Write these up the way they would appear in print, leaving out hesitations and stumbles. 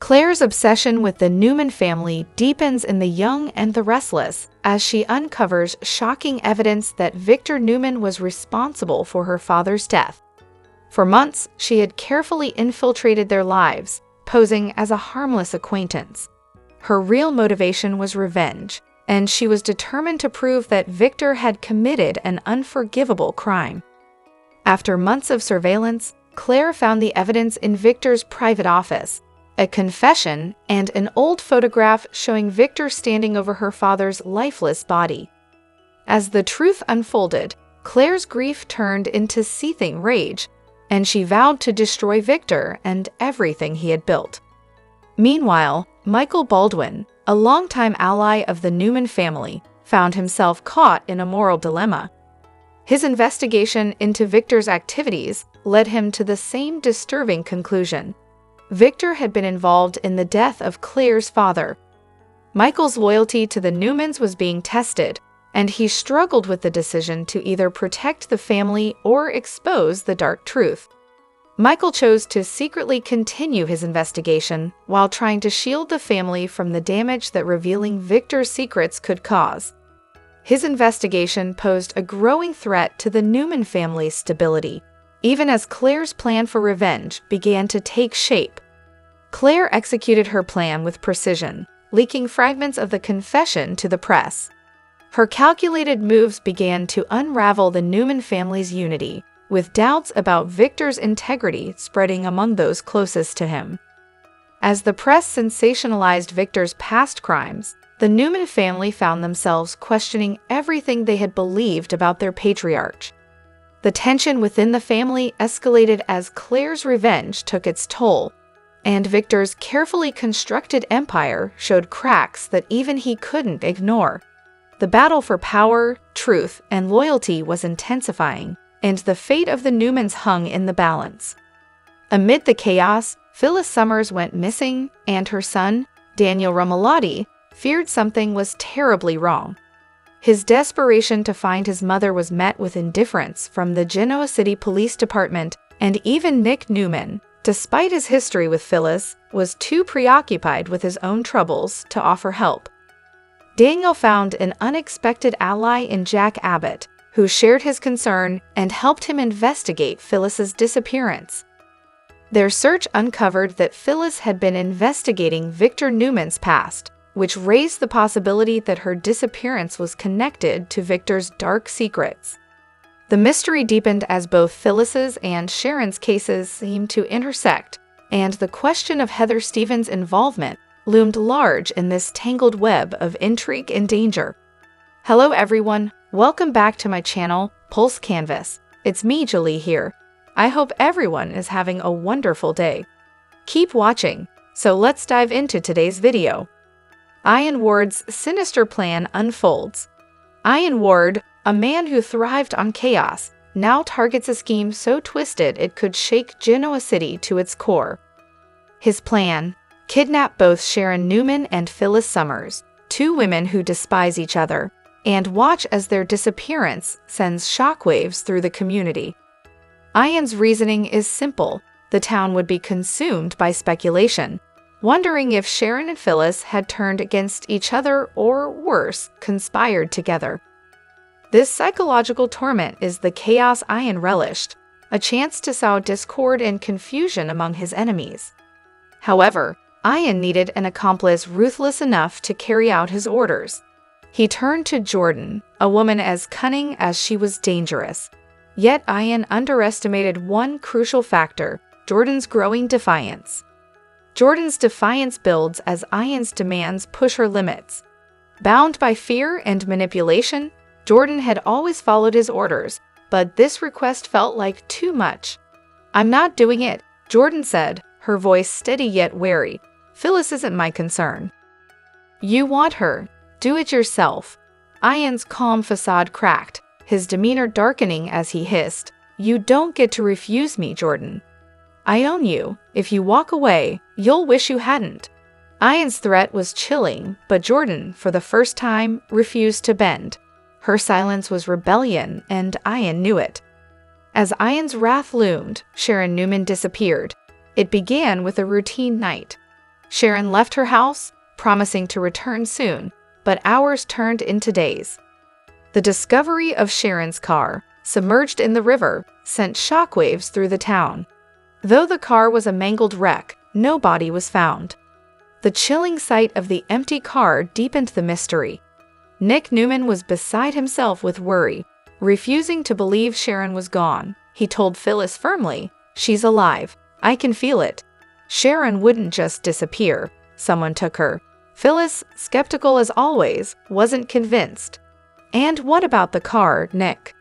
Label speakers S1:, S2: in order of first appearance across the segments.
S1: Claire's obsession with the Newman family deepens in The Young and the Restless as she uncovers shocking evidence that Victor Newman was responsible for her father's death. For months, she had carefully infiltrated their lives, posing as a harmless acquaintance. Her real motivation was revenge, and she was determined to prove that Victor had committed an unforgivable crime. After months of surveillance, Claire found the evidence in Victor's private office, a confession, and an old photograph showing Victor standing over her father's lifeless body. As the truth unfolded, Claire's grief turned into seething rage, and she vowed to destroy Victor and everything he had built. Meanwhile, Michael Baldwin, a longtime ally of the Newman family, found himself caught in a moral dilemma. His investigation into Victor's activities led him to the same disturbing conclusion. Victor had been involved in the death of Claire's father. Michael's loyalty to the Newmans was being tested, and he struggled with the decision to either protect the family or expose the dark truth. Michael chose to secretly continue his investigation while trying to shield the family from the damage that revealing Victor's secrets could cause. His investigation posed a growing threat to the Newman family's stability, even as Claire's plan for revenge began to take shape. Claire executed her plan with precision, leaking fragments of the confession to the press. Her calculated moves began to unravel the Newman family's unity, with doubts about Victor's integrity spreading among those closest to him. As the press sensationalized Victor's past crimes, the Newman family found themselves questioning everything they had believed about their patriarch. The tension within the family escalated as Claire's revenge took its toll, and Victor's carefully constructed empire showed cracks that even he couldn't ignore. The battle for power, truth, and loyalty was intensifying, and the fate of the Newmans hung in the balance. Amid the chaos, Phyllis Summers went missing, and her son, Daniel Romalotti, feared something was terribly wrong. His desperation to find his mother was met with indifference from the Genoa City Police Department, and even Nick Newman, despite his history with Phyllis, was too preoccupied with his own troubles to offer help. Daniel found an unexpected ally in Jack Abbott, who shared his concern and helped him investigate Phyllis's disappearance. Their search uncovered that Phyllis had been investigating Victor Newman's past, which raised the possibility that her disappearance was connected to Victor's dark secrets. The mystery deepened as both Phyllis's and Sharon's cases seemed to intersect, and the question of Heather Stevens' involvement loomed large in this tangled web of intrigue and danger. Hello everyone, welcome back to my channel, Pulse Canvas. It's me, Julie here. I hope everyone is having a wonderful day. Keep watching, so let's dive into today's video. Ian Ward's sinister plan unfolds. Ian Ward, a man who thrived on chaos, now targets a scheme so twisted it could shake Genoa City to its core. His plan: kidnap both Sharon Newman and Phyllis Summers, two women who despise each other, and watch as their disappearance sends shockwaves through the community. Ian's reasoning is simple: the town would be consumed by speculation, wondering if Sharon and Phyllis had turned against each other or, worse, conspired together. This psychological torment is the chaos Ian relished, a chance to sow discord and confusion among his enemies. However, Ian needed an accomplice ruthless enough to carry out his orders. He turned to Jordan, a woman as cunning as she was dangerous. Yet Ian underestimated one crucial factor: Jordan's growing defiance. Jordan's defiance builds as Ian's demands push her limits. Bound by fear and manipulation, Jordan had always followed his orders, but this request felt like too much. "I'm not doing it," Jordan said, her voice steady yet wary. "Phyllis isn't my concern." "You want her. Do it yourself." Ian's calm facade cracked, his demeanor darkening as he hissed, "You don't get to refuse me, Jordan. I own you. If you walk away, you'll wish you hadn't." Ian's threat was chilling, but Jordan, for the first time, refused to bend. Her silence was rebellion, and Ian knew it. As Ian's wrath loomed, Sharon Newman disappeared. It began with a routine night. Sharon left her house, promising to return soon, but hours turned into days. The discovery of Sharon's car, submerged in the river, sent shockwaves through the town. Though the car was a mangled wreck, no body was found. The chilling sight of the empty car deepened the mystery. Nick Newman was beside himself with worry, refusing to believe Sharon was gone. He told Phyllis firmly, "She's alive. I can feel it." Sharon wouldn't just disappear. Someone took her. Phyllis, skeptical as always, wasn't convinced. "And what about the car, Nick?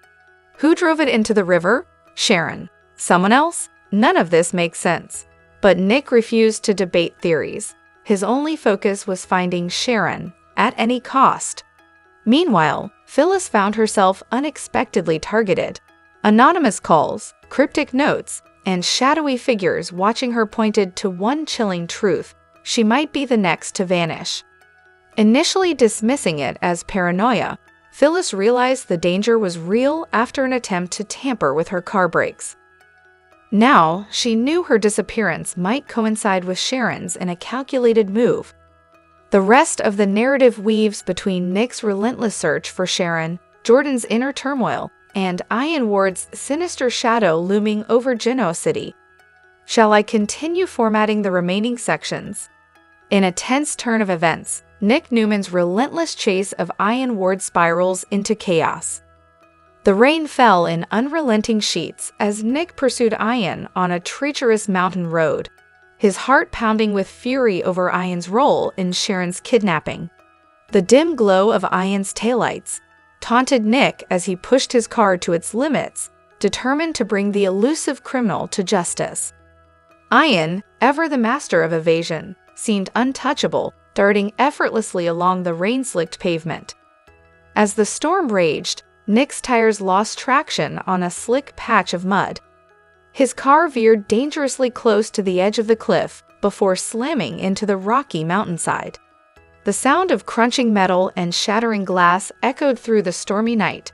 S1: Who drove it into the river? Sharon. Someone else? None of this makes sense." But Nick refused to debate theories. His only focus was finding Sharon, at any cost. Meanwhile, Phyllis found herself unexpectedly targeted. Anonymous calls, cryptic notes, and shadowy figures watching her pointed to one chilling truth: she might be the next to vanish. Initially dismissing it as paranoia, Phyllis realized the danger was real after an attempt to tamper with her car brakes. Now, she knew her disappearance might coincide with Sharon's in a calculated move. The rest of the narrative weaves between Nick's relentless search for Sharon, Jordan's inner turmoil, and Ian Ward's sinister shadow looming over Genoa City. Shall I continue formatting the remaining sections? In a tense turn of events, Nick Newman's relentless chase of Ian Ward spirals into chaos. The rain fell in unrelenting sheets as Nick pursued Ian on a treacherous mountain road, his heart pounding with fury over Ian's role in Sharon's kidnapping. The dim glow of Ian's taillights taunted Nick as he pushed his car to its limits, determined to bring the elusive criminal to justice. Ian, ever the master of evasion, seemed untouchable, darting effortlessly along the rain-slicked pavement. As the storm raged, Nick's tires lost traction on a slick patch of mud. His car veered dangerously close to the edge of the cliff before slamming into the rocky mountainside. The sound of crunching metal and shattering glass echoed through the stormy night.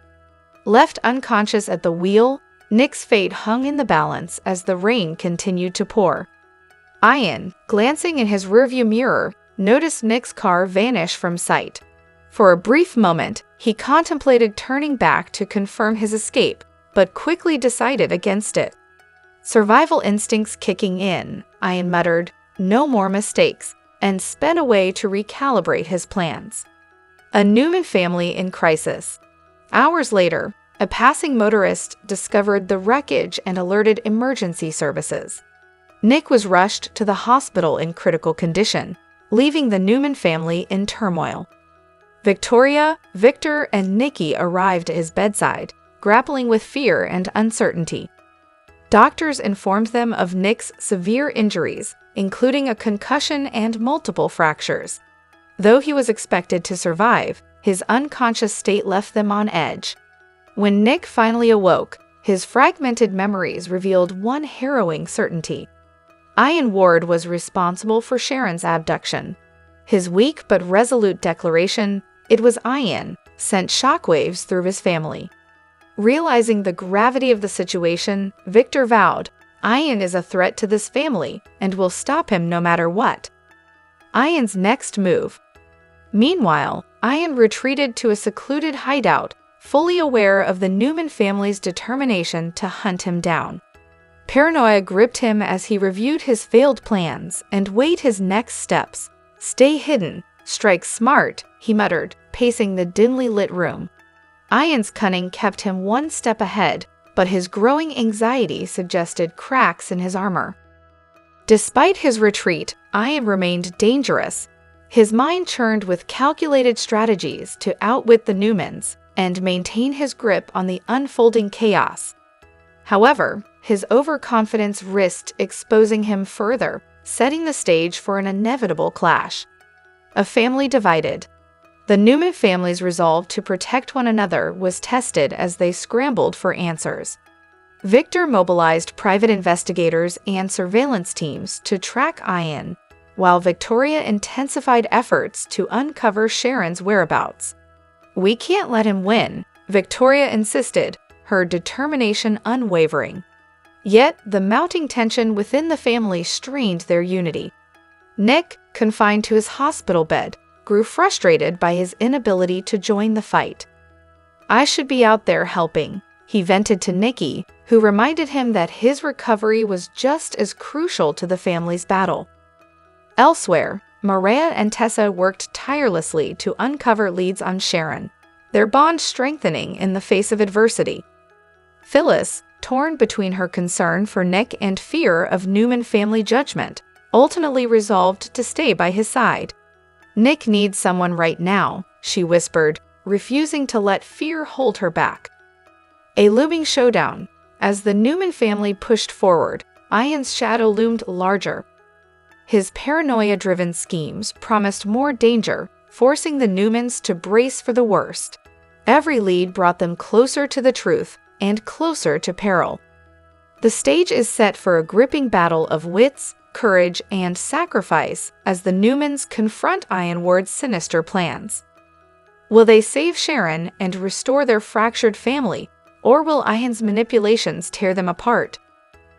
S1: Left unconscious at the wheel, Nick's fate hung in the balance as the rain continued to pour. Ian, glancing in his rearview mirror, noticed Nick's car vanish from sight. For a brief moment, he contemplated turning back to confirm his escape, but quickly decided against it. Survival instincts kicking in, Ian muttered, "No more mistakes," and sped away to recalibrate his plans. A Newman family in crisis. Hours later, a passing motorist discovered the wreckage and alerted emergency services. Nick was rushed to the hospital in critical condition, leaving the Newman family in turmoil. Victoria, Victor, and Nikki arrived at his bedside, grappling with fear and uncertainty. Doctors informed them of Nick's severe injuries, including a concussion and multiple fractures. Though he was expected to survive, his unconscious state left them on edge. When Nick finally awoke, his fragmented memories revealed one harrowing certainty. Ian Ward was responsible for Sharon's abduction. His weak but resolute declaration, "It was Ian," sent shockwaves through his family. Realizing the gravity of the situation, Victor vowed, "Ian is a threat to this family and will stop him no matter what." Ian's next move. Meanwhile, Ian retreated to a secluded hideout, fully aware of the Newman family's determination to hunt him down. Paranoia gripped him as he reviewed his failed plans and weighed his next steps. "Stay hidden, strike smart," he muttered, pacing the dimly lit room. Ian's cunning kept him one step ahead, but his growing anxiety suggested cracks in his armor. Despite his retreat, Ian remained dangerous. His mind churned with calculated strategies to outwit the Newmans and maintain his grip on the unfolding chaos. However, his overconfidence risked exposing him further, setting the stage for an inevitable clash. A family divided. The Newman family's resolve to protect one another was tested as they scrambled for answers. Victor mobilized private investigators and surveillance teams to track Ian, while Victoria intensified efforts to uncover Sharon's whereabouts. "We can't let him win," Victoria insisted, her determination unwavering. Yet, the mounting tension within the family strained their unity. Nick, confined to his hospital bed, grew frustrated by his inability to join the fight. "I should be out there helping," he vented to Nikki, who reminded him that his recovery was just as crucial to the family's battle. Elsewhere, Maria and Tessa worked tirelessly to uncover leads on Sharon, their bond strengthening in the face of adversity. Phyllis, torn between her concern for Nick and fear of Newman family judgment, ultimately resolved to stay by his side. "Nick needs someone right now," she whispered, refusing to let fear hold her back. A looming showdown. As the Newman family pushed forward, Ian's shadow loomed larger. His paranoia-driven schemes promised more danger, forcing the Newmans to brace for the worst. Every lead brought them closer to the truth and closer to peril. The stage is set for a gripping battle of wits, courage, and sacrifice as the Newmans confront Ian Ward's sinister plans. Will they save Sharon and restore their fractured family, or will Ian's manipulations tear them apart?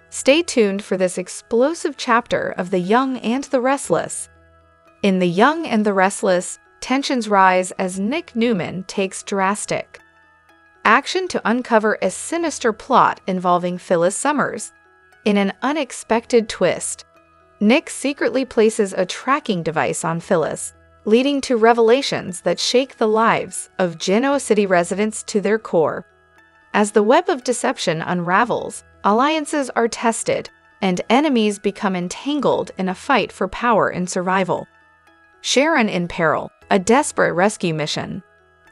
S1: Stay tuned for this explosive chapter of The Young and the Restless. In The Young and the Restless, tensions rise as Nick Newman takes drastic action to uncover a sinister plot involving Phyllis Summers. In an unexpected twist, Nick secretly places a tracking device on Phyllis, leading to revelations that shake the lives of Genoa City residents to their core. As the web of deception unravels, alliances are tested, and enemies become entangled in a fight for power and survival. Sharon in peril, a desperate rescue mission.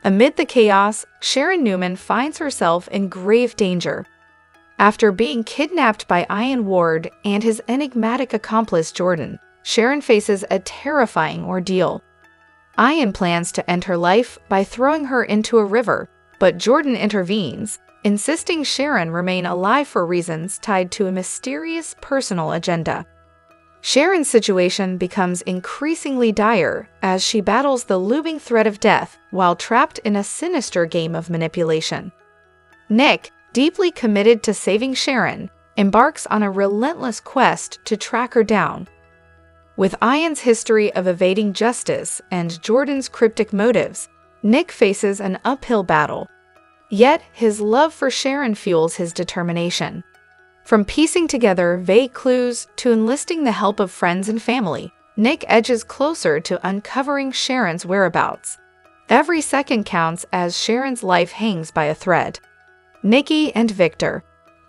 S1: Amid the chaos, Sharon Newman finds herself in grave danger. After being kidnapped by Ian Ward and his enigmatic accomplice Jordan, Sharon faces a terrifying ordeal. Ian plans to end her life by throwing her into a river, but Jordan intervenes, insisting Sharon remain alive for reasons tied to a mysterious personal agenda. Sharon's situation becomes increasingly dire as she battles the looming threat of death while trapped in a sinister game of manipulation. Nick, deeply committed to saving Sharon, embarks on a relentless quest to track her down. With Ian's history of evading justice and Jordan's cryptic motives, Nick faces an uphill battle. Yet, his love for Sharon fuels his determination. From piecing together vague clues to enlisting the help of friends and family, Nick edges closer to uncovering Sharon's whereabouts. Every second counts as Sharon's life hangs by a thread. Nikki and Victor.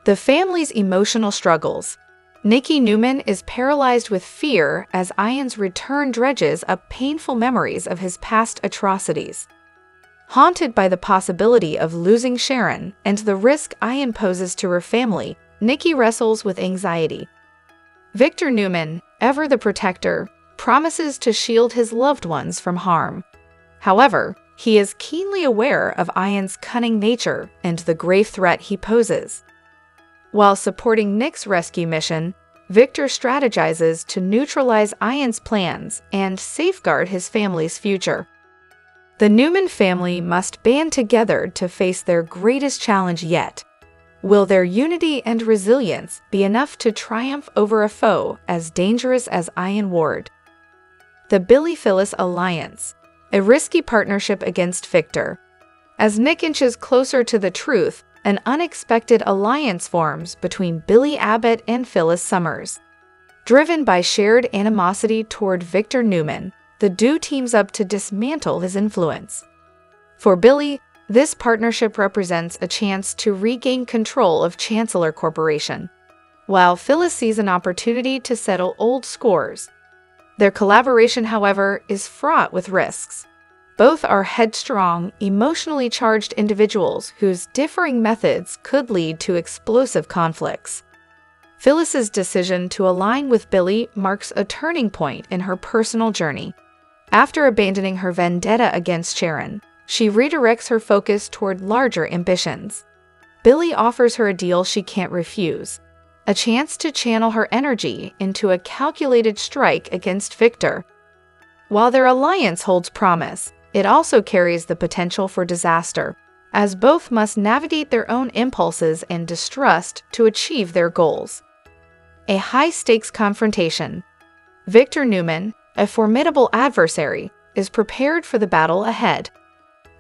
S1: The family's emotional struggles. Nikki Newman is paralyzed with fear as Ian's return dredges up painful memories of his past atrocities. Haunted by the possibility of losing Sharon and the risk Ian poses to her family, Nikki wrestles with anxiety. Victor Newman, ever the protector, promises to shield his loved ones from harm. However, he is keenly aware of Ian's cunning nature and the grave threat he poses. While supporting Nick's rescue mission, Victor strategizes to neutralize Ian's plans and safeguard his family's future. The Newman family must band together to face their greatest challenge yet. Will their unity and resilience be enough to triumph over a foe as dangerous as Ian Ward? The Billy-Phyllis Alliance, a risky partnership against Victor. As Nick inches closer to the truth, an unexpected alliance forms between Billy Abbott and Phyllis Summers. Driven by shared animosity toward Victor Newman, the duo teams up to dismantle his influence. For Billy, this partnership represents a chance to regain control of Chancellor Corporation, while Phyllis sees an opportunity to settle old scores. Their collaboration, however, is fraught with risks. Both are headstrong, emotionally charged individuals whose differing methods could lead to explosive conflicts. Phyllis's decision to align with Billy marks a turning point in her personal journey. After abandoning her vendetta against Sharon, she redirects her focus toward larger ambitions. Billy offers her a deal she can't refuse, a chance to channel her energy into a calculated strike against Victor. While their alliance holds promise, it also carries the potential for disaster, as both must navigate their own impulses and distrust to achieve their goals. A high-stakes confrontation. Victor Newman, a formidable adversary, is prepared for the battle ahead.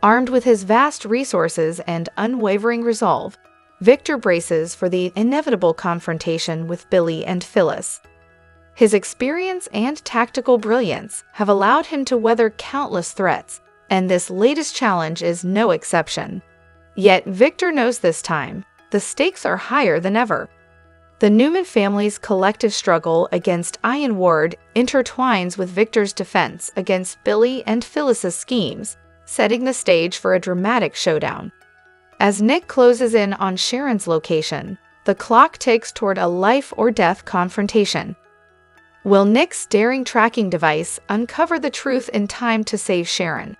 S1: Armed with his vast resources and unwavering resolve, Victor braces for the inevitable confrontation with Billy and Phyllis. His experience and tactical brilliance have allowed him to weather countless threats, and this latest challenge is no exception. Yet Victor knows this time, the stakes are higher than ever. The Newman family's collective struggle against Ian Ward intertwines with Victor's defense against Billy and Phyllis's schemes, setting the stage for a dramatic showdown. As Nick closes in on Sharon's location, the clock ticks toward a life-or-death confrontation. Will Nick's daring tracking device uncover the truth in time to save Sharon?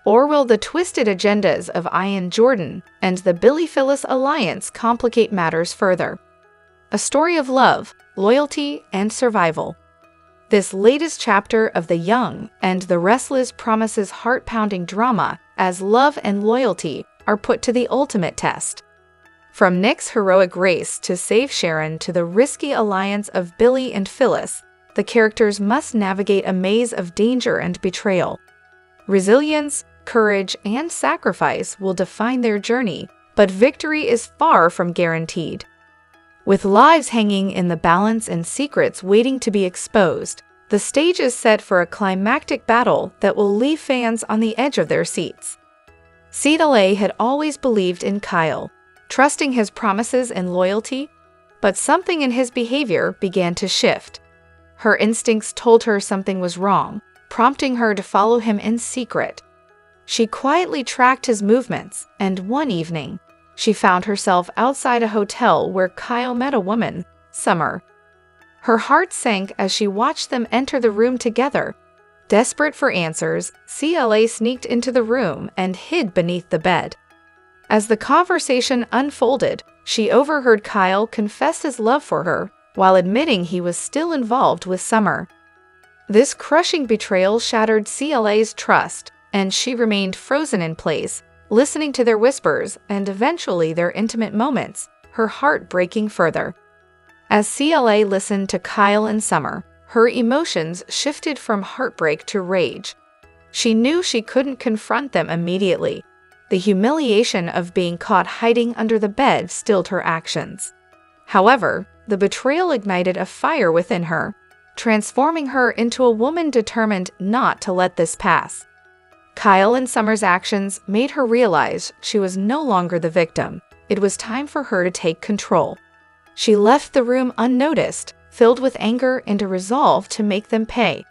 S1: Or will the twisted agendas of Ian Jordan and the Billy-Phyllis alliance complicate matters further? A story of love, loyalty, and survival. This latest chapter of The Young and the Restless promises heart-pounding drama as love and loyalty are put to the ultimate test. From Nick's heroic race to save Sharon to the risky alliance of Billy and Phyllis, the characters must navigate a maze of danger and betrayal. Resilience, courage, and sacrifice will define their journey, but victory is far from guaranteed. With lives hanging in the balance and secrets waiting to be exposed, the stage is set for a climactic battle that will leave fans on the edge of their seats. CLA had always believed in Kyle, trusting his promises and loyalty, but something in his behavior began to shift. Her instincts told her something was wrong, prompting her to follow him in secret. She quietly tracked his movements, and one evening, she found herself outside a hotel where Kyle met a woman, Summer. Her heart sank as she watched them enter the room together. Desperate for answers, CLA sneaked into the room and hid beneath the bed. As the conversation unfolded, she overheard Kyle confess his love for her, while admitting he was still involved with Summer. This crushing betrayal shattered CLA's trust, and she remained frozen in place, listening to their whispers and eventually their intimate moments, her heart breaking further. As CLA listened to Kyle and Summer, her emotions shifted from heartbreak to rage. She knew she couldn't confront them immediately. The humiliation of being caught hiding under the bed stilled her actions. However, the betrayal ignited a fire within her, transforming her into a woman determined not to let this pass. Kyle and Summer's actions made her realize she was no longer the victim. It was time for her to take control. She left the room unnoticed, filled with anger and a resolve to make them pay.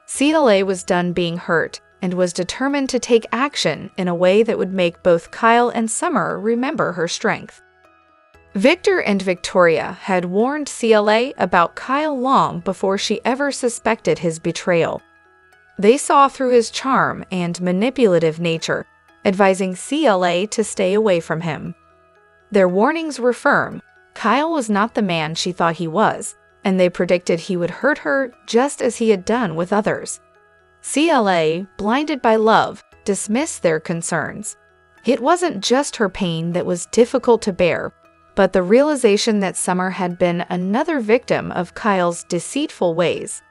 S1: CLA was done being hurt and was determined to take action in a way that would make both Kyle and Summer remember her strength. Victor and Victoria had warned CLA about Kyle long before she ever suspected his betrayal. They saw through his charm and manipulative nature, advising CLA to stay away from him. Their warnings were firm. Kyle was not the man she thought he was, and they predicted he would hurt her just as he had done with others. CLA, blinded by love, dismissed their concerns. It wasn't just her pain that was difficult to bear, but the realization that Summer had been another victim of Kyle's deceitful ways.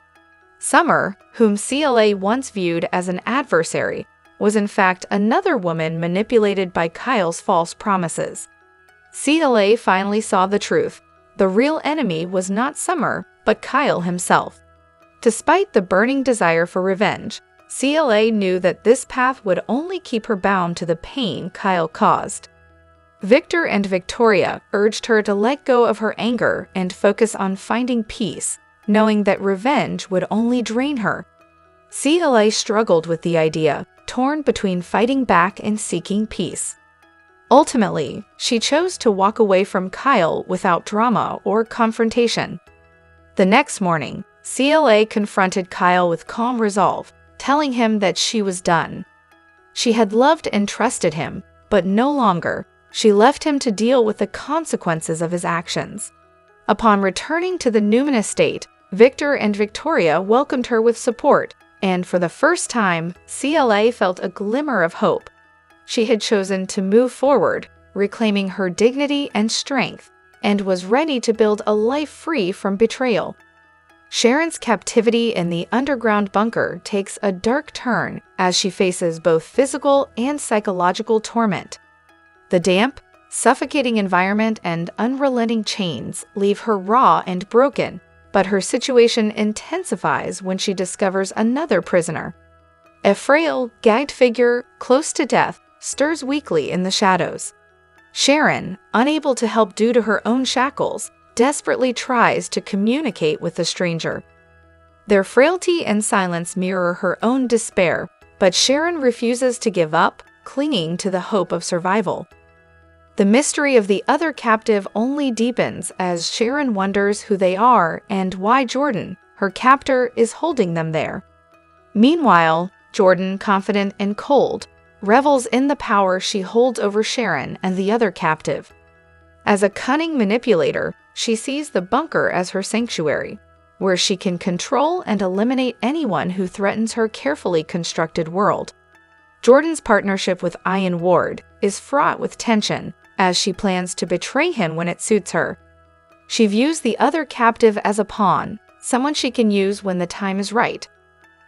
S1: Summer, whom CLA once viewed as an adversary, was in fact another woman manipulated by Kyle's false promises. CLA finally saw the truth. The real enemy was not Summer, but Kyle himself. Despite the burning desire for revenge, CLA knew that this path would only keep her bound to the pain Kyle caused. Victor and Victoria urged her to let go of her anger and focus on finding peace, knowing that revenge would only drain her. CLA struggled with the idea, torn between fighting back and seeking peace. Ultimately, she chose to walk away from Kyle without drama or confrontation. The next morning, CLA confronted Kyle with calm resolve, telling him that she was done. She had loved and trusted him, but no longer. She left him to deal with the consequences of his actions. Upon returning to the Newman estate, Victor and Victoria welcomed her with support, and for the first time, CLA felt a glimmer of hope. She had chosen to move forward, reclaiming her dignity and strength, and was ready to build a life free from betrayal. Sharon's captivity in the underground bunker takes a dark turn as she faces both physical and psychological torment. The damp, suffocating environment and unrelenting chains leave her raw and broken, but her situation intensifies when she discovers another prisoner. A frail, gagged figure, close to death, stirs weakly in the shadows. Sharon, unable to help due to her own shackles, desperately tries to communicate with the stranger. Their frailty and silence mirror her own despair, but Sharon refuses to give up, clinging to the hope of survival. The mystery of the other captive only deepens as Sharon wonders who they are and why Jordan, her captor, is holding them there. Meanwhile, Jordan, confident and cold, revels in the power she holds over Sharon and the other captive. As a cunning manipulator, she sees the bunker as her sanctuary, where she can control and eliminate anyone who threatens her carefully constructed world. Jordan's partnership with Ian Ward is fraught with tension, as she plans to betray him when it suits her. She views the other captive as a pawn, someone she can use when the time is right.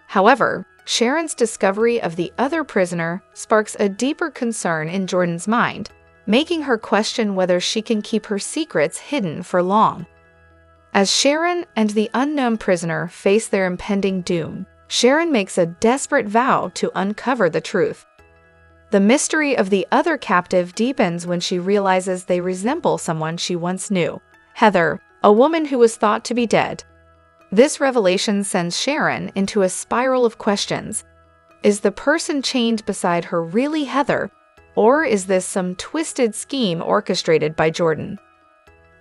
S1: However, Sharon's discovery of the other prisoner sparks a deeper concern in Jordan's mind, making her question whether she can keep her secrets hidden for long. As Sharon and the unknown prisoner face their impending doom, Sharon makes a desperate vow to uncover the truth. The mystery of the other captive deepens when she realizes they resemble someone she once knew, Heather, a woman who was thought to be dead. This revelation sends Sharon into a spiral of questions. Is the person chained beside her really Heather, or is this some twisted scheme orchestrated by Jordan?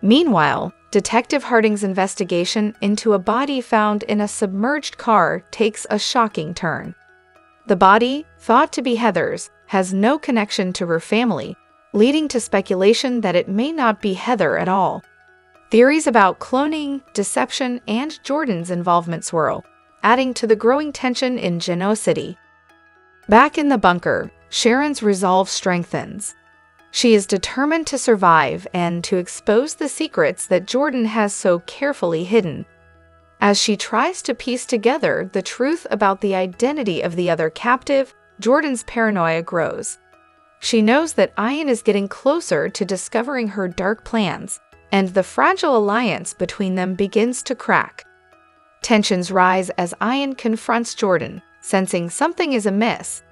S1: Meanwhile, Detective Harding's investigation into a body found in a submerged car takes a shocking turn. The body, thought to be Heather's, has no connection to her family, leading to speculation that it may not be Heather at all. Theories about cloning, deception, and Jordan's involvement swirl, adding to the growing tension in Genoa City. Back in the bunker, Sharon's resolve strengthens. She is determined to survive and to expose the secrets that Jordan has so carefully hidden. As she tries to piece together the truth about the identity of the other captive, Jordan's paranoia grows. She knows that Ian is getting closer to discovering her dark plans, and the fragile alliance between them begins to crack. Tensions rise as Ian confronts Jordan, sensing something is amiss.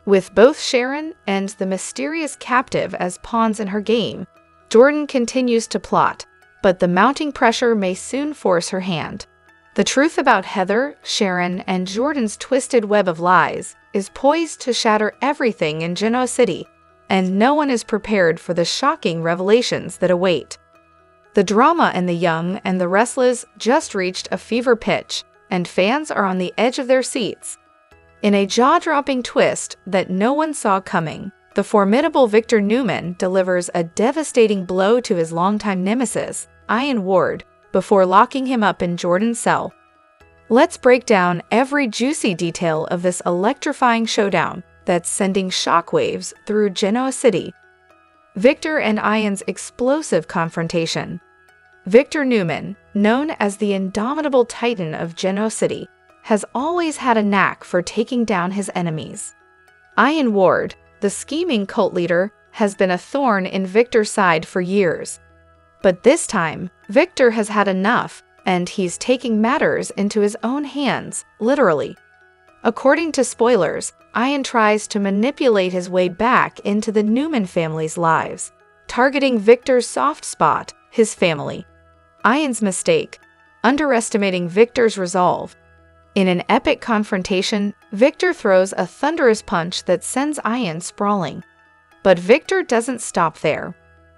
S1: With both Sharon and the mysterious captive as pawns in her game, Jordan continues to plot, but the mounting pressure may soon force her hand. The truth about Heather, Sharon, and Jordan's twisted web of lies is poised to shatter everything in Genoa City, and no one is prepared for the shocking revelations that await. The drama in The Young and the Restless just reached a fever pitch, and fans are on the edge of their seats. In a jaw-dropping twist that no one saw coming, the formidable Victor Newman delivers a devastating blow to his longtime nemesis, Ian Ward, before locking him up in Jordan's cell. Let's break down every juicy detail of this electrifying showdown that's sending shockwaves through Genoa City. Victor and Ian's explosive confrontation. Victor Newman, known as the indomitable titan of Genoa City, has always had a knack for taking down his enemies. Ian Ward, the scheming cult leader, has been a thorn in Victor's side for years. But this time, Victor has had enough, and he's taking matters into his own hands, literally. According to spoilers, Ian tries to manipulate his way back into the Newman family's lives, targeting Victor's soft spot, his family. Ian's mistake, underestimating Victor's resolve. In an epic confrontation, Victor throws a thunderous punch that sends Ian sprawling. But Victor doesn't stop there.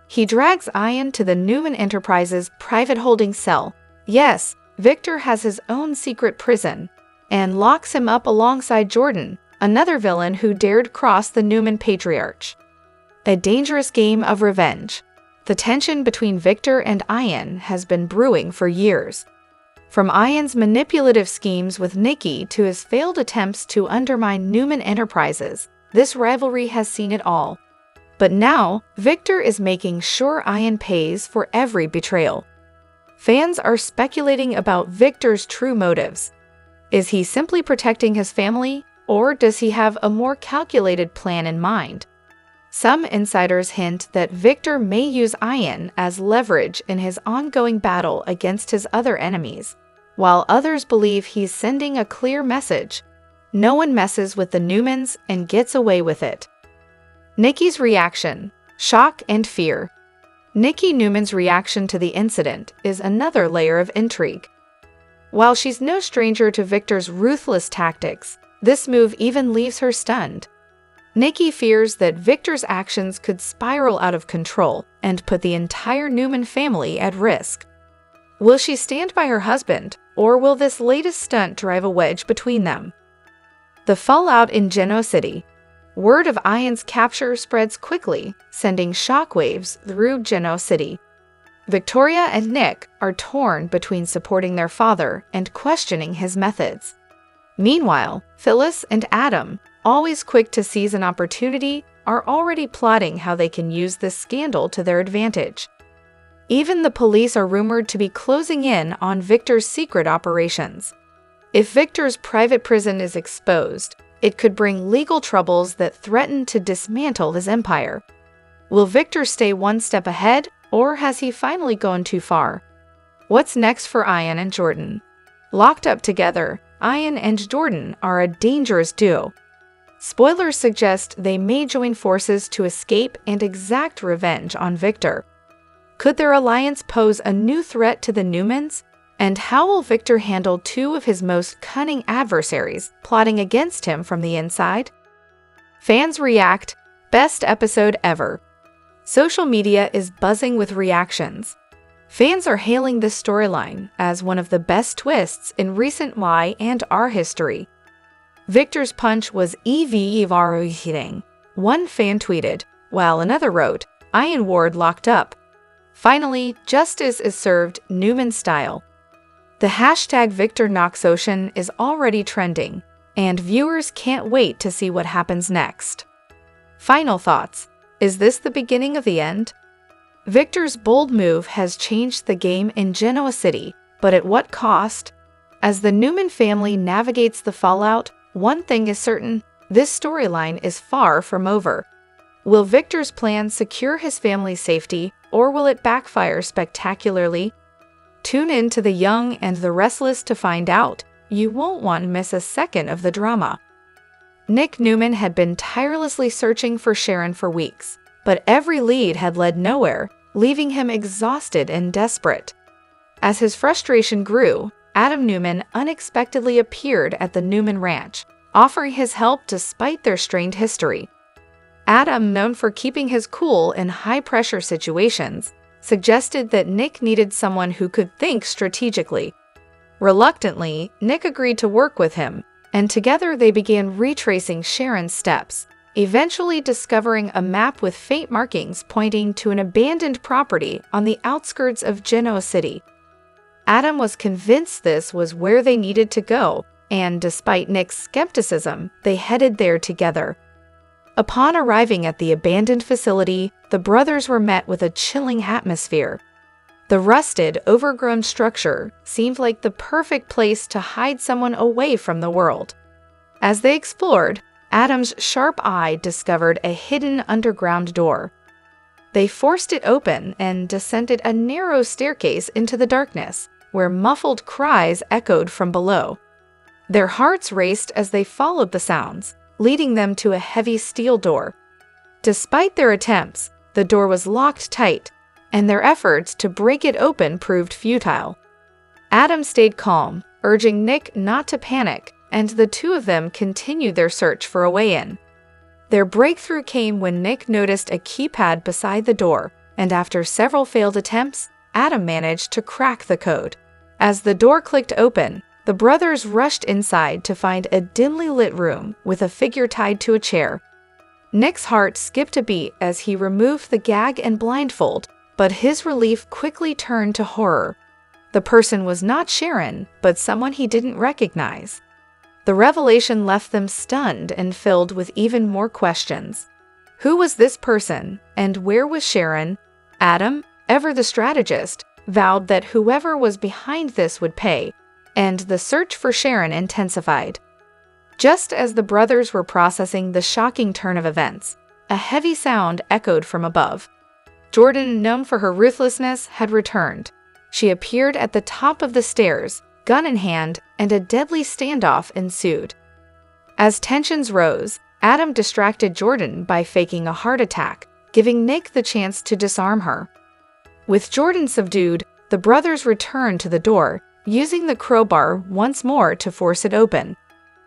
S1: He drags Ian to the Newman Enterprises' private holding cell. Yes, Victor has his own secret prison, and locks him up alongside Jordan, another villain who dared cross the Newman patriarch. A dangerous game of revenge. The tension between Victor and Ian has been brewing for years. From Ian's manipulative schemes with Nikki to his failed attempts to undermine Newman Enterprises, this rivalry has seen it all. But now, Victor is making sure Ian pays for every betrayal. Fans are speculating about Victor's true motives. Is he simply protecting his family, or does he have a more calculated plan in mind? Some insiders hint that Victor may use Ian as leverage in his ongoing battle against his other enemies, while others believe he's sending a clear message: no one messes with the Newmans and gets away with it. Nikki's reaction: shock and fear. Nikki Newman's reaction to the incident is another layer of intrigue. While she's no stranger to Victor's ruthless tactics, this move even leaves her stunned. Nikki fears that Victor's actions could spiral out of control and put the entire Newman family at risk. Will she stand by her husband, or will this latest stunt drive a wedge between them? The fallout in Genoa City. Word of Ian's capture spreads quickly, sending shockwaves through Genoa City. Victoria and Nick are torn between supporting their father and questioning his methods. Meanwhile, Phyllis and Adam, always quick to seize an opportunity, are already plotting how they can use this scandal to their advantage. Even the police are rumored to be closing in on Victor's secret operations. If Victor's private prison is exposed, it could bring legal troubles that threaten to dismantle his empire. Will Victor stay one step ahead, or has he finally gone too far? What's next for Ian and Jordan? Locked up together, Ian and Jordan are a dangerous duo. Spoilers suggest they may join forces to escape and exact revenge on Victor. Could their alliance pose a new threat to the Newmans? And how will Victor handle two of his most cunning adversaries plotting against him from the inside? Fans react: best episode ever. Social media is buzzing with reactions. Fans are hailing this storyline as one of the best twists in recent Y&R history. Victor's punch was hitting, one fan tweeted, while another wrote, Ian Ward locked up. Finally, justice is served Newman style. The hashtag #VictorKnocksOcean is already trending, and viewers can't wait to see what happens next. Final thoughts: is this the beginning of the end? Victor's bold move has changed the game in Genoa City, but at what cost? As the Newman family navigates the fallout, one thing is certain: this storyline is far from over. Will Victor's plan secure his family's safety, or will it backfire spectacularly? Tune in to The Young and the Restless to find out. You won't want to miss a second of the drama. Nick Newman had been tirelessly searching for Sharon for weeks, but every lead had led nowhere, leaving him exhausted and desperate. As his frustration grew, Adam Newman unexpectedly appeared at the Newman Ranch, offering his help despite their strained history. Adam, known for keeping his cool in high-pressure situations, suggested that Nick needed someone who could think strategically. Reluctantly, Nick agreed to work with him, and together they began retracing Sharon's steps, eventually discovering a map with faint markings pointing to an abandoned property on the outskirts of Genoa City. Adam was convinced this was where they needed to go, and despite Nick's skepticism, they headed there together. Upon arriving at the abandoned facility, the brothers were met with a chilling atmosphere. The rusted, overgrown structure seemed like the perfect place to hide someone away from the world. As they explored, Adam's sharp eye discovered a hidden underground door. They forced it open and descended a narrow staircase into the darkness, where muffled cries echoed from below. Their hearts raced as they followed the sounds, leading them to a heavy steel door. Despite their attempts, the door was locked tight, and their efforts to break it open proved futile. Adam stayed calm, urging Nick not to panic, and the two of them continued their search for a way in. Their breakthrough came when Nick noticed a keypad beside the door, and after several failed attempts, Adam managed to crack the code. As the door clicked open, the brothers rushed inside to find a dimly lit room with a figure tied to a chair. Nick's heart skipped a beat as he removed the gag and blindfold, but his relief quickly turned to horror. The person was not Sharon, but someone he didn't recognize. The revelation left them stunned and filled with even more questions. Who was this person, and where was Sharon? Adam, ever the strategist, vowed that whoever was behind this would pay, and the search for Sharon intensified. Just as the brothers were processing the shocking turn of events, a heavy sound echoed from above. Jordan, known for her ruthlessness, had returned. She appeared at the top of the stairs, gun in hand, and a deadly standoff ensued. As tensions rose, Adam distracted Jordan by faking a heart attack, giving Nick the chance to disarm her. With Jordan subdued, the brothers returned to the door, using the crowbar once more to force it open.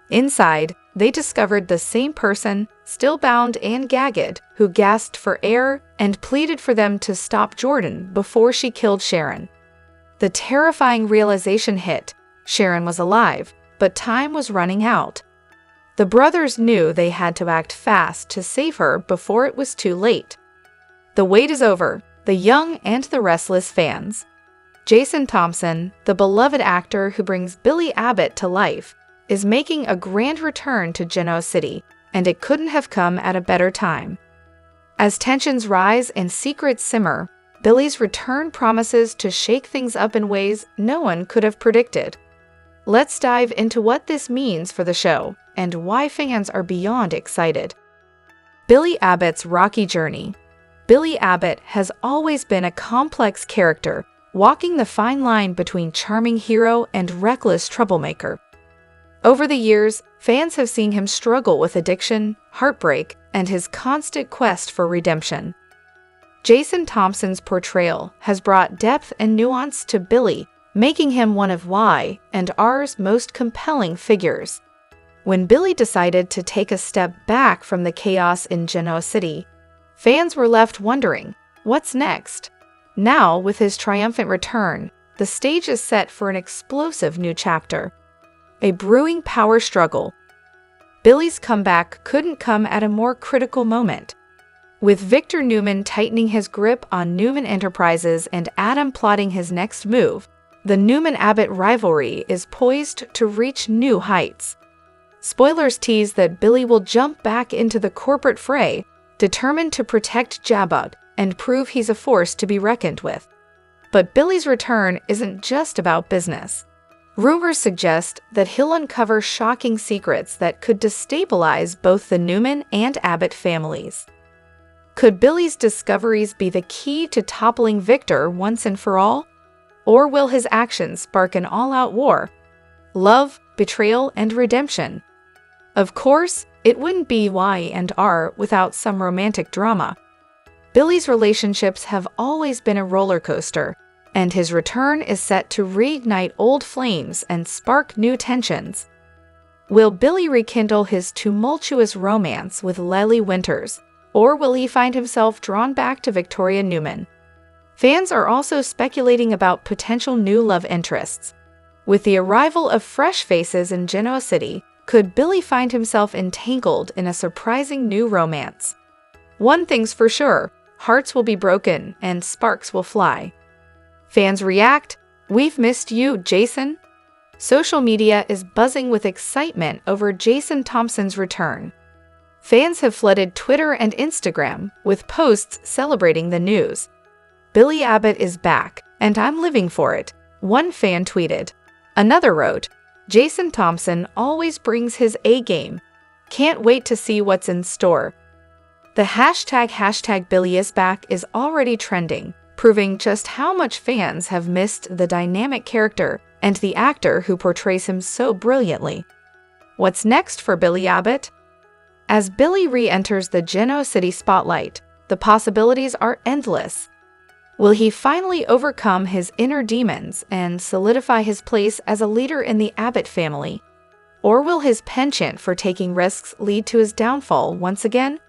S1: Inside, they discovered the same person, still bound and gagged, who gasped for air and pleaded for them to stop Jordan before she killed Sharon. The terrifying realization hit: Sharon was alive, but time was running out. The brothers knew they had to act fast to save her before it was too late. The wait is over, the young and the restless fans. Jason Thompson, the beloved actor who brings Billy Abbott to life, is making a grand return to Genoa City, and it couldn't have come at a better time. As tensions rise and secrets simmer, Billy's return promises to shake things up in ways no one could have predicted. Let's dive into what this means for the show and why fans are beyond excited. Billy Abbott's rocky journey. Billy Abbott has always been a complex character, walking the fine line between charming hero and reckless troublemaker. Over the years, fans have seen him struggle with addiction, heartbreak, and his constant quest for redemption. Jason Thompson's portrayal has brought depth and nuance to Billy, making him one of Y and R's most compelling figures. When Billy decided to take a step back from the chaos in Genoa City, fans were left wondering, what's next? Now, with his triumphant return, the stage is set for an explosive new chapter. A brewing power struggle. Billy's comeback couldn't come at a more critical moment. With Victor Newman tightening his grip on Newman Enterprises and Adam plotting his next move, the Newman-Abbott rivalry is poised to reach new heights. Spoilers tease that Billy will jump back into the corporate fray, determined to protect Jabba and prove he's a force to be reckoned with. But Billy's return isn't just about business. Rumors suggest that he'll uncover shocking secrets that could destabilize both the Newman and Abbott families. Could Billy's discoveries be the key to toppling Victor once and for all? Or will his actions spark an all-out war? Love, betrayal, and redemption. Of course, it wouldn't be Y and R without some romantic drama. Billy's relationships have always been a roller coaster, and his return is set to reignite old flames and spark new tensions. Will Billy rekindle his tumultuous romance with Lely Winters, or will he find himself drawn back to Victoria Newman? Fans are also speculating about potential new love interests. With the arrival of fresh faces in Genoa City, could Billy find himself entangled in a surprising new romance? One thing's for sure, hearts will be broken and sparks will fly. Fans react, "We've missed you, Jason." Social media is buzzing with excitement over Jason Thompson's return. Fans have flooded Twitter and Instagram with posts celebrating the news. "Billy Abbott is back, and I'm living for it," one fan tweeted. Another wrote, "Jason Thompson always brings his A game. Can't wait to see what's in store." The hashtag Billy is back is already trending, proving just how much fans have missed the dynamic character and the actor who portrays him so brilliantly. What's next for Billy Abbott? As Billy re-enters the Genoa City spotlight, the possibilities are endless. Will he finally overcome his inner demons and solidify his place as a leader in the Abbott family? Or will his penchant for taking risks lead to his downfall once again?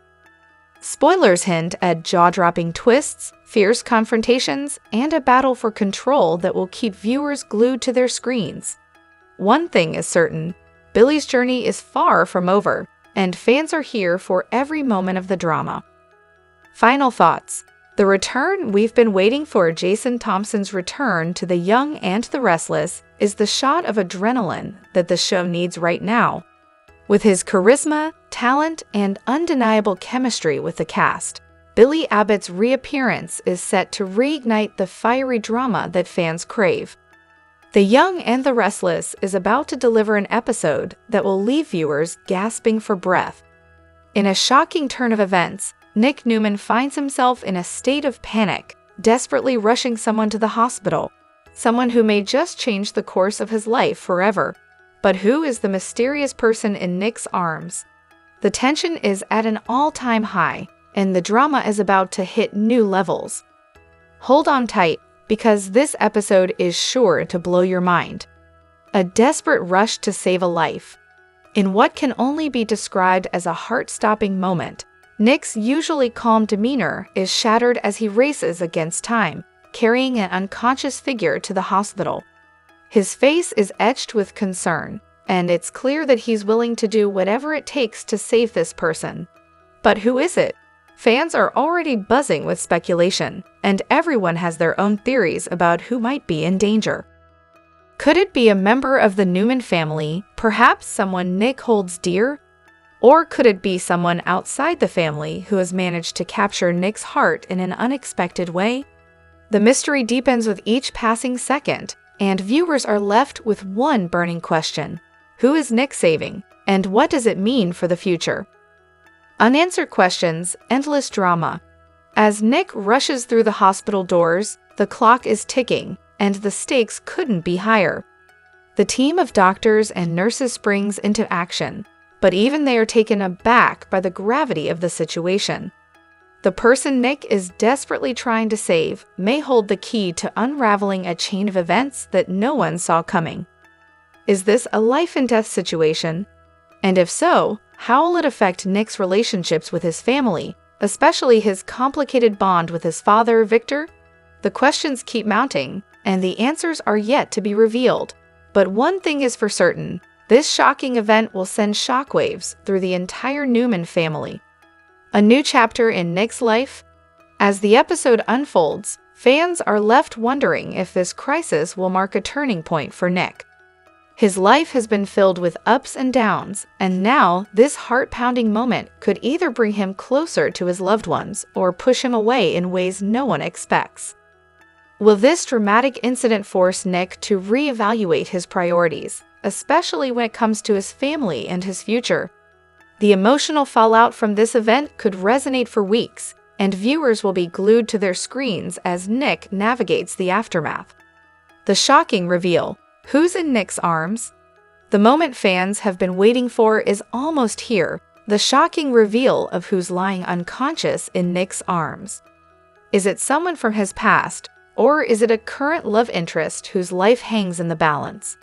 S1: Spoilers hint at jaw-dropping twists, fierce confrontations, and a battle for control that will keep viewers glued to their screens. One thing is certain, Billy's journey is far from over, and fans are here for every moment of the drama. Final thoughts. The return we've been waiting for. Jason Thompson's return to the young and the restless is the shot of adrenaline that the show needs right now. With his charisma, talent, and undeniable chemistry with the cast, Billy Abbott's reappearance is set to reignite the fiery drama that fans crave. The Young and the Restless is about to deliver an episode that will leave viewers gasping for breath. In a shocking turn of events, Nick Newman finds himself in a state of panic, desperately rushing someone to the hospital. Someone who may just change the course of his life forever. But who is the mysterious person in Nick's arms? The tension is at an all-time high, and the drama is about to hit new levels. Hold on tight, because this episode is sure to blow your mind. A desperate rush to save a life. In what can only be described as a heart-stopping moment, Nick's usually calm demeanor is shattered as he races against time, carrying an unconscious figure to the hospital. His face is etched with concern, and it's clear that he's willing to do whatever it takes to save this person. But who is it? Fans are already buzzing with speculation, and everyone has their own theories about who might be in danger. Could it be a member of the Newman family, perhaps someone Nick holds dear? Or could it be someone outside the family who has managed to capture Nick's heart in an unexpected way? The mystery deepens with each passing second, and viewers are left with one burning question. Who is Nick saving, and what does it mean for the future? Unanswered questions, endless drama. As Nick rushes through the hospital doors, the clock is ticking, and the stakes couldn't be higher. The team of doctors and nurses springs into action, but even they are taken aback by the gravity of the situation. The person Nick is desperately trying to save may hold the key to unraveling a chain of events that no one saw coming. Is this a life-and-death situation? And if so, how will it affect Nick's relationships with his family, especially his complicated bond with his father, Victor? The questions keep mounting, and the answers are yet to be revealed. But one thing is for certain, this shocking event will send shockwaves through the entire Newman family. A new chapter in Nick's life? As the episode unfolds, fans are left wondering if this crisis will mark a turning point for Nick. His life has been filled with ups and downs, and now this heart-pounding moment could either bring him closer to his loved ones or push him away in ways no one expects. Will this dramatic incident force Nick to reevaluate his priorities, especially when it comes to his family and his future? The emotional fallout from this event could resonate for weeks, and viewers will be glued to their screens as Nick navigates the aftermath. The shocking reveal. Who's in Nick's arms? The moment fans have been waiting for is almost here, the shocking reveal of who's lying unconscious in Nick's arms. Is it someone from his past, or is it a current love interest whose life hangs in the balance?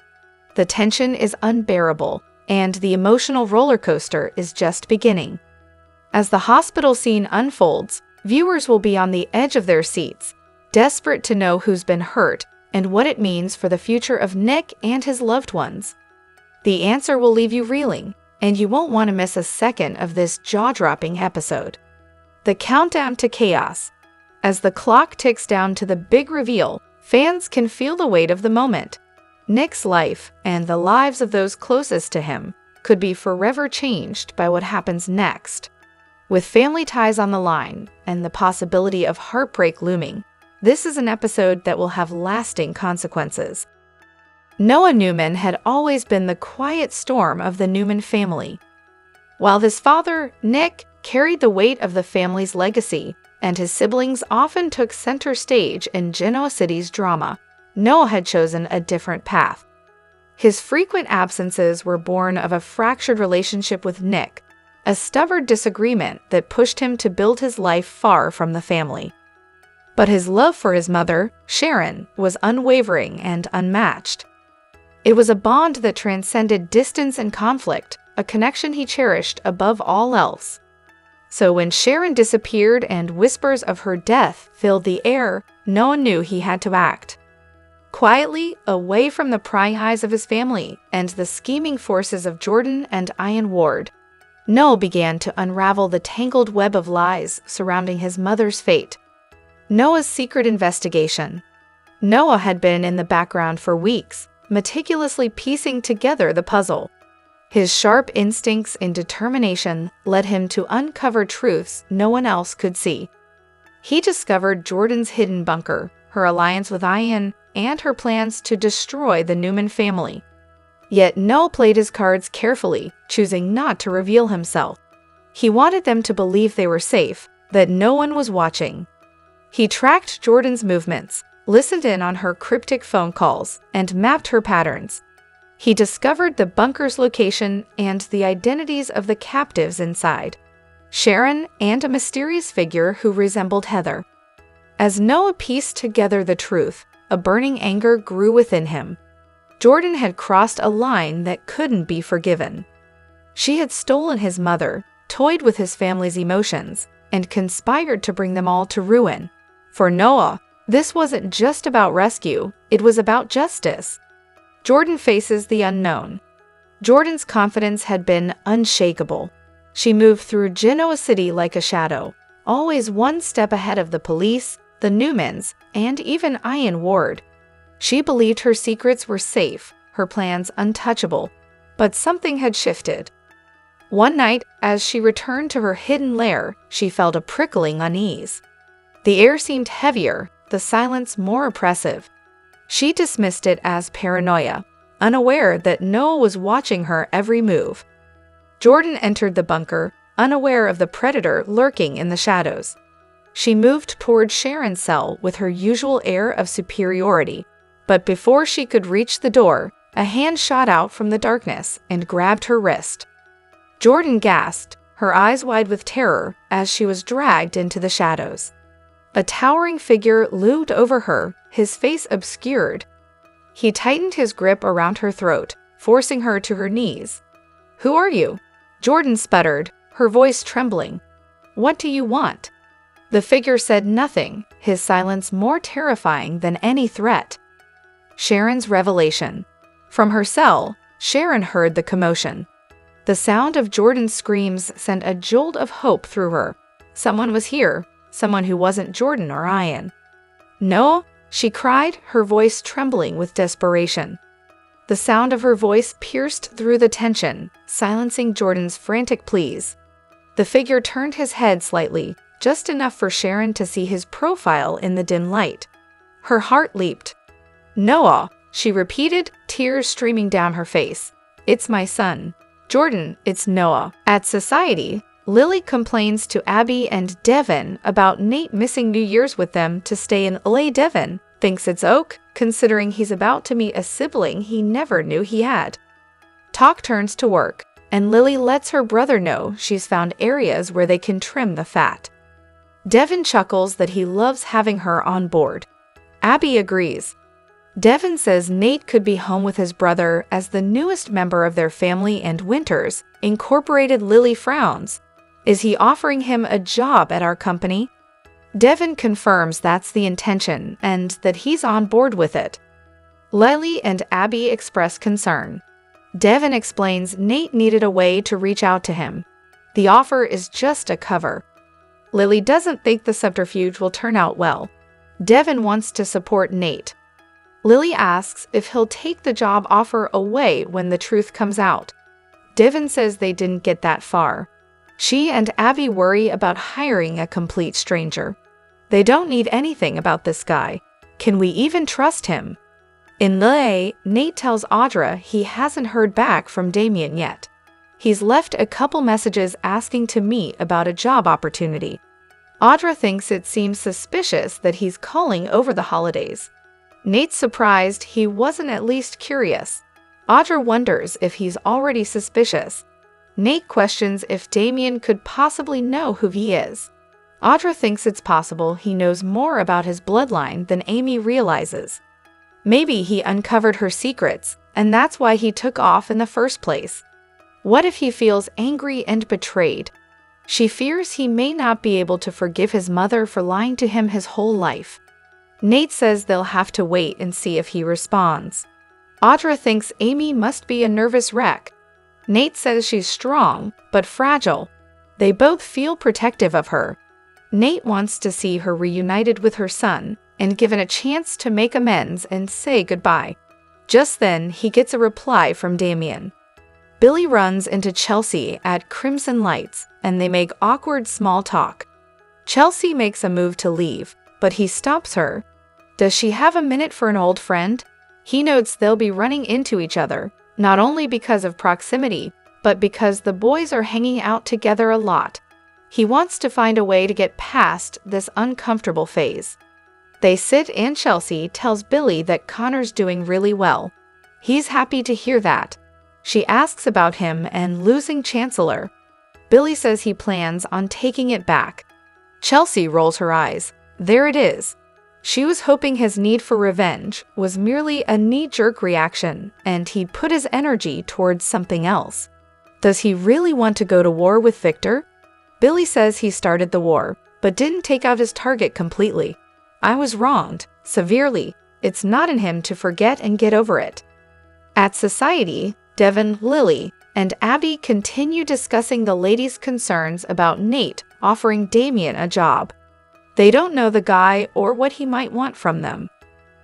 S1: The tension is unbearable, and the emotional roller coaster is just beginning. As the hospital scene unfolds, viewers will be on the edge of their seats, desperate to know who's been hurt and what it means for the future of Nick and his loved ones. The answer will leave you reeling, and you won't want to miss a second of this jaw-dropping episode. The countdown to chaos. As the clock ticks down to the big reveal, fans can feel the weight of the moment. Nick's life, and the lives of those closest to him, could be forever changed by what happens next. With family ties on the line, and the possibility of heartbreak looming, this is an episode that will have lasting consequences. Noah Newman had always been the quiet storm of the Newman family. While his father, Nick, carried the weight of the family's legacy, and his siblings often took center stage in Genoa City's drama, Noah had chosen a different path. His frequent absences were born of a fractured relationship with Nick, a stubborn disagreement that pushed him to build his life far from the family. But his love for his mother, Sharon, was unwavering and unmatched. It was a bond that transcended distance and conflict, a connection he cherished above all else. So when Sharon disappeared and whispers of her death filled the air, Noah knew he had to act. Quietly, away from the prying eyes of his family and the scheming forces of Jordan and Ian Ward, Noah began to unravel the tangled web of lies surrounding his mother's fate. Noah's secret investigation. Noah had been in the background for weeks, meticulously piecing together the puzzle. His sharp instincts and determination led him to uncover truths no one else could see. He discovered Jordan's hidden bunker, her alliance with Ian, and her plans to destroy the Newman family. Yet Noah played his cards carefully, choosing not to reveal himself. He wanted them to believe they were safe, that no one was watching. He tracked Jordan's movements, listened in on her cryptic phone calls, and mapped her patterns. He discovered the bunker's location and the identities of the captives inside, Sharon and a mysterious figure who resembled Heather. As Noah pieced together the truth, a burning anger grew within him. Jordan had crossed a line that couldn't be forgiven. She had stolen his mother, toyed with his family's emotions, and conspired to bring them all to ruin. For Noah, this wasn't just about rescue, it was about justice. Jordan faces the unknown. Jordan's confidence had been unshakable. She moved through Genoa City like a shadow, always one step ahead of the police, the Newmans, and even Ian Ward. She believed her secrets were safe, her plans untouchable, but something had shifted. One night, as she returned to her hidden lair, she felt a prickling unease. The air seemed heavier, the silence more oppressive. She dismissed it as paranoia, unaware that Noah was watching her every move. Jordan entered the bunker, unaware of the predator lurking in the shadows. She moved toward Sharon's cell with her usual air of superiority, but before she could reach the door, a hand shot out from the darkness and grabbed her wrist. Jordan gasped, her eyes wide with terror, as she was dragged into the shadows. A towering figure loomed over her, his face obscured. He tightened his grip around her throat, forcing her to her knees. "Who are you?" Jordan sputtered, her voice trembling. "What do you want?" The figure said nothing, his silence more terrifying than any threat. Sharon's revelation. From her cell, Sharon heard the commotion. The sound of Jordan's screams sent a jolt of hope through her. Someone was here, someone who wasn't Jordan or Ian. "No," she cried, her voice trembling with desperation. The sound of her voice pierced through the tension, silencing Jordan's frantic pleas. The figure turned his head slightly, just enough for Sharon to see his profile in the dim light. Her heart leaped. "Noah," she repeated, tears streaming down her face. "It's my son. Jordan, it's Noah." At Society, Lily complains to Abby and Devin about Nate missing New Year's with them to stay in LA. Devin thinks it's oak, considering he's about to meet a sibling he never knew he had. Talk turns to work, and Lily lets her brother know she's found areas where they can trim the fat. Devin chuckles that he loves having her on board. Abby agrees. Devin says Nate could be home with his brother as the newest member of their family, and Winters, Incorporated. Lily frowns. "Is he offering him a job at our company?" Devin confirms that's the intention and that he's on board with it. Lily and Abby express concern. Devin explains Nate needed a way to reach out to him. The offer is just a cover. Lily doesn't think the subterfuge will turn out well. Devin wants to support Nate. Lily asks if he'll take the job offer away when the truth comes out. Devin says they didn't get that far. She and Abby worry about hiring a complete stranger. They don't need anything about this guy. Can we even trust him? In LA, Nate tells Audra he hasn't heard back from Damien yet. He's left a couple messages asking to meet about a job opportunity. Audra thinks it seems suspicious that he's calling over the holidays. Nate's surprised he wasn't at least curious. Audra wonders if he's already suspicious. Nate questions if Damien could possibly know who he is. Audra thinks it's possible he knows more about his bloodline than Amy realizes. Maybe he uncovered her secrets, and that's why he took off in the first place. What if he feels angry and betrayed? She fears he may not be able to forgive his mother for lying to him his whole life. Nate says they'll have to wait and see if he responds. Audra thinks Amy must be a nervous wreck. Nate says she's strong, but fragile. They both feel protective of her. Nate wants to see her reunited with her son and given a chance to make amends and say goodbye. Just then, he gets a reply from Damien. Billy runs into Chelsea at Crimson Lights, and they make awkward small talk. Chelsea makes a move to leave, but he stops her. Does she have a minute for an old friend? He notes they'll be running into each other, not only because of proximity, but because the boys are hanging out together a lot. He wants to find a way to get past this uncomfortable phase. They sit and Chelsea tells Billy that Connor's doing really well. He's happy to hear that. She asks about him and losing Chancellor. Billy says he plans on taking it back. Chelsea rolls her eyes. There it is. She was hoping his need for revenge was merely a knee-jerk reaction and he'd put his energy towards something else. Does he really want to go to war with Victor? Billy says he started the war, but didn't take out his target completely. I was wronged, severely. It's not in him to forget and get over it. At Society, Devin, Lily, and Abby continue discussing the ladies' concerns about Nate offering Damien a job. They don't know the guy or what he might want from them.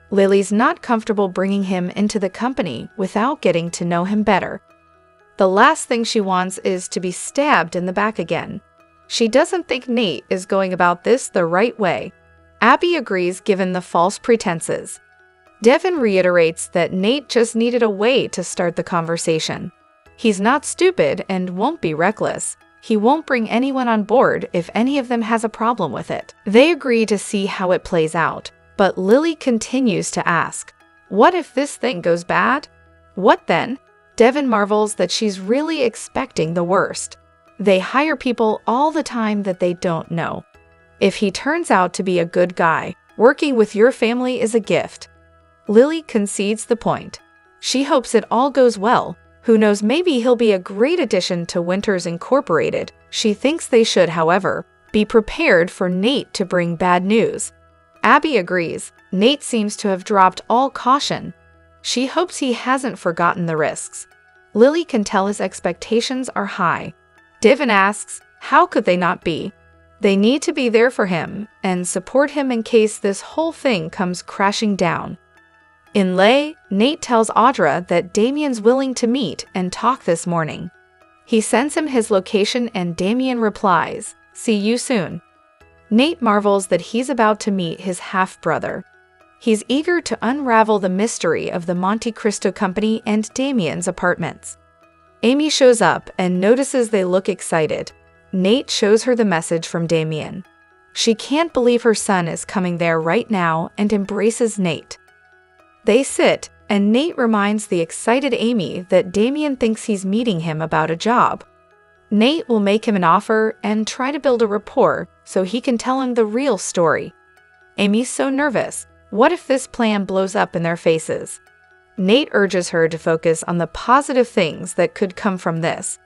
S1: Lily's not comfortable bringing him into the company without getting to know him better. The last thing she wants is to be stabbed in the back again. She doesn't think Nate is going about this the right way. Abby agrees given the false pretenses. Devin reiterates that Nate just needed a way to start the conversation. He's not stupid and won't be reckless. He won't bring anyone on board if any of them has a problem with it. They agree to see how it plays out, but Lily continues to ask, what if this thing goes bad? What then? Devin marvels that she's really expecting the worst. They hire people all the time that they don't know. If he turns out to be a good guy, working with your family is a gift. Lily concedes the point. She hopes it all goes well. Who knows, maybe he'll be a great addition to Winters Incorporated. She thinks they should, however, be prepared for Nate to bring bad news. Abby agrees. Nate seems to have dropped all caution. She hopes he hasn't forgotten the risks. Lily can tell his expectations are high. Devin asks, how could they not be? They need to be there for him and support him in case this whole thing comes crashing down. In Lay, Nate tells Audra that Damien's willing to meet and talk this morning. He sends him his location and Damien replies, see you soon. Nate marvels that he's about to meet his half-brother. He's eager to unravel the mystery of the Monte Cristo Company and Damien's apartments. Amy shows up and notices they look excited. Nate shows her the message from Damien. She can't believe her son is coming there right now and embraces Nate. They sit, and Nate reminds the excited Amy that Damien thinks he's meeting him about a job. Nate will make him an offer and try to build a rapport so he can tell him the real story. Amy's so nervous. What if this plan blows up in their faces? Nate urges her to focus on the positive things that could come from this.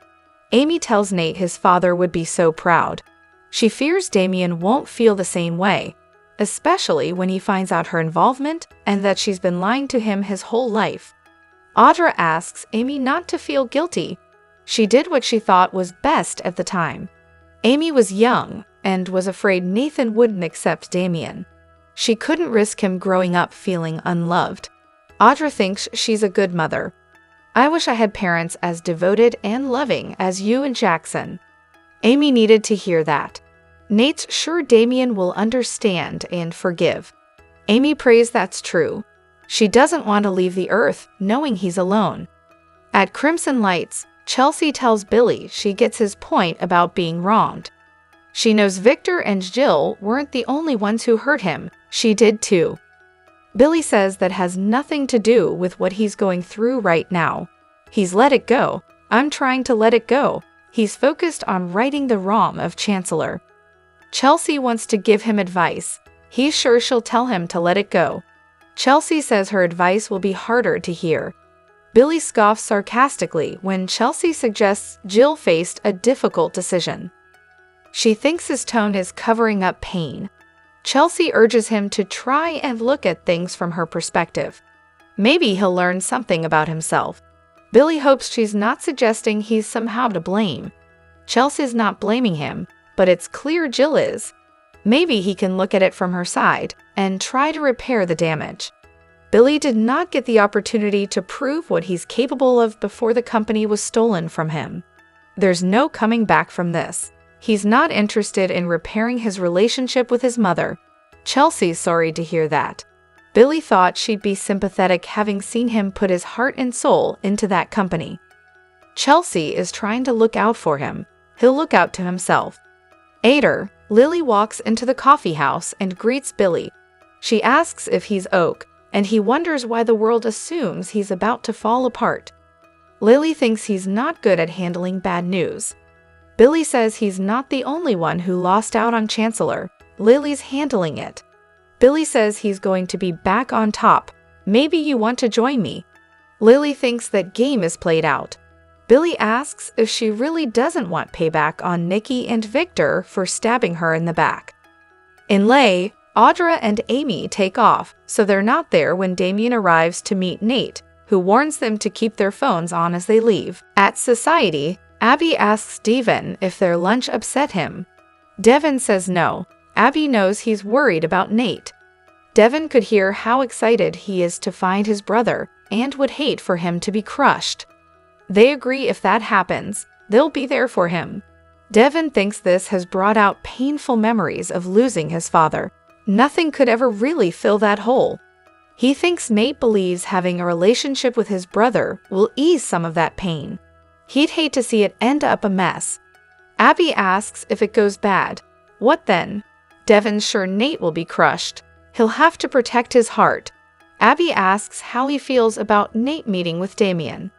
S1: Amy tells Nate his father would be so proud. She fears Damien won't feel the same way, especially when he finds out her involvement and that she's been lying to him his whole life. Audra asks Amy not to feel guilty. She did what she thought was best at the time. Amy was young and was afraid Nathan wouldn't accept Damien. She couldn't risk him growing up feeling unloved. Audra thinks she's a good mother. I wish I had parents as devoted and loving as you and Jackson. Amy needed to hear that. Nate's sure Damien will understand and forgive. Amy prays that's true. She doesn't want to leave the earth knowing he's alone. At Crimson Lights, Chelsea tells Billy she gets his point about being wronged. She knows Victor and Jill weren't the only ones who hurt him. She did too. Billy says that has nothing to do with what he's going through right now. He's let it go. I'm trying to let it go. He's focused on righting the wrong of Chancellor. Chelsea wants to give him advice. He's sure she'll tell him to let it go. Chelsea says her advice will be harder to hear. Billy scoffs sarcastically when Chelsea suggests Jill faced a difficult decision. She thinks his tone is covering up pain. Chelsea urges him to try and look at things from her perspective. Maybe he'll learn something about himself. Billy hopes she's not suggesting he's somehow to blame. Chelsea's not blaming him, but it's clear Jill is. Maybe he can look at it from her side and try to repair the damage. Billy did not get the opportunity to prove what he's capable of before the company was stolen from him. There's no coming back from this. He's not interested in repairing his relationship with his mother. Chelsea's sorry to hear that. Billy thought she'd be sympathetic having seen him put his heart and soul into that company. Chelsea is trying to look out for him. He'll look out to himself. Later, Lily walks into the coffee house and greets Billy. She asks if he's Oak, and he wonders why the world assumes he's about to fall apart. Lily thinks he's not good at handling bad news. Billy says he's not the only one who lost out on Chancellor. Lily's handling it. Billy says he's going to be back on top. Maybe you want to join me. Lily thinks that game is played out. Billy asks if she really doesn't want payback on Nikki and Victor for stabbing her in the back. In Lay, Audra and Amy take off, so they're not there when Damien arrives to meet Nate, who warns them to keep their phones on as they leave. At Society, Abby asks Devon if their lunch upset him. Devon says no. Abby knows he's worried about Nate. Devon could hear how excited he is to find his brother and would hate for him to be crushed. They agree if that happens, they'll be there for him. Devon thinks this has brought out painful memories of losing his father. Nothing could ever really fill that hole. He thinks Nate believes having a relationship with his brother will ease some of that pain. He'd hate to see it end up a mess. Abby asks if it goes bad. What then? Devon's sure Nate will be crushed. He'll have to protect his heart. Abby asks how he feels about Nate meeting with Damien.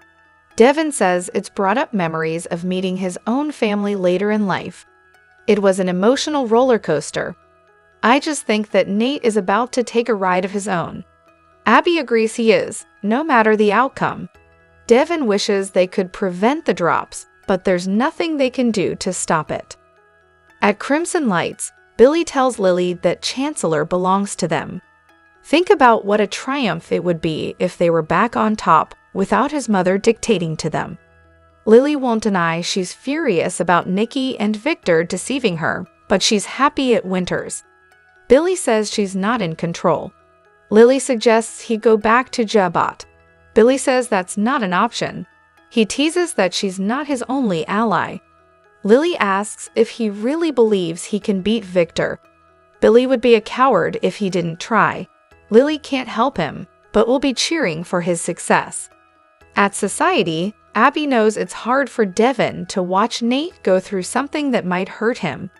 S1: Devon says it's brought up memories of meeting his own family later in life. It was an emotional roller coaster. I just think that Nate is about to take a ride of his own. Abby agrees he is, no matter the outcome. Devon wishes they could prevent the drops, but there's nothing they can do to stop it. At Crimson Lights, Billy tells Lily that Chancellor belongs to them. Think about what a triumph it would be if they were back on top without his mother dictating to them. Lily won't deny she's furious about Nikki and Victor deceiving her, but she's happy it Winters. Billy says she's not in control. Lily suggests he go back to Jabot. Billy says that's not an option. He teases that she's not his only ally. Lily asks if he really believes he can beat Victor. Billy would be a coward if he didn't try. Lily can't help him, but will be cheering for his success. At Society, Abby knows it's hard for Devon to watch Nate go through something that might hurt him.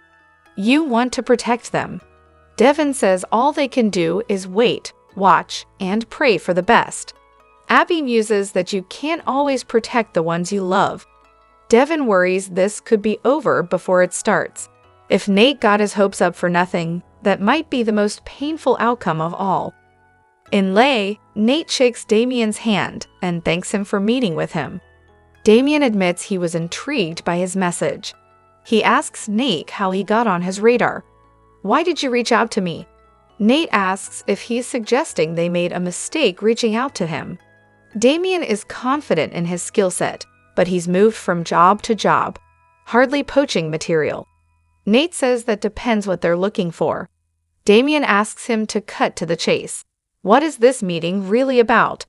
S1: You want to protect them. Devon says all they can do is wait, watch, and pray for the best. Abby muses that you can't always protect the ones you love. Devon worries this could be over before it starts. If Nate got his hopes up for nothing, that might be the most painful outcome of all. In Lay, Nate shakes Damien's hand and thanks him for meeting with him. Damien admits he was intrigued by his message. He asks Nate how he got on his radar. Why did you reach out to me? Nate asks if he's suggesting they made a mistake reaching out to him. Damien is confident in his skill set, but he's moved from job to job, hardly poaching material. Nate says that depends what they're looking for. Damien asks him to cut to the chase. What is this meeting really about?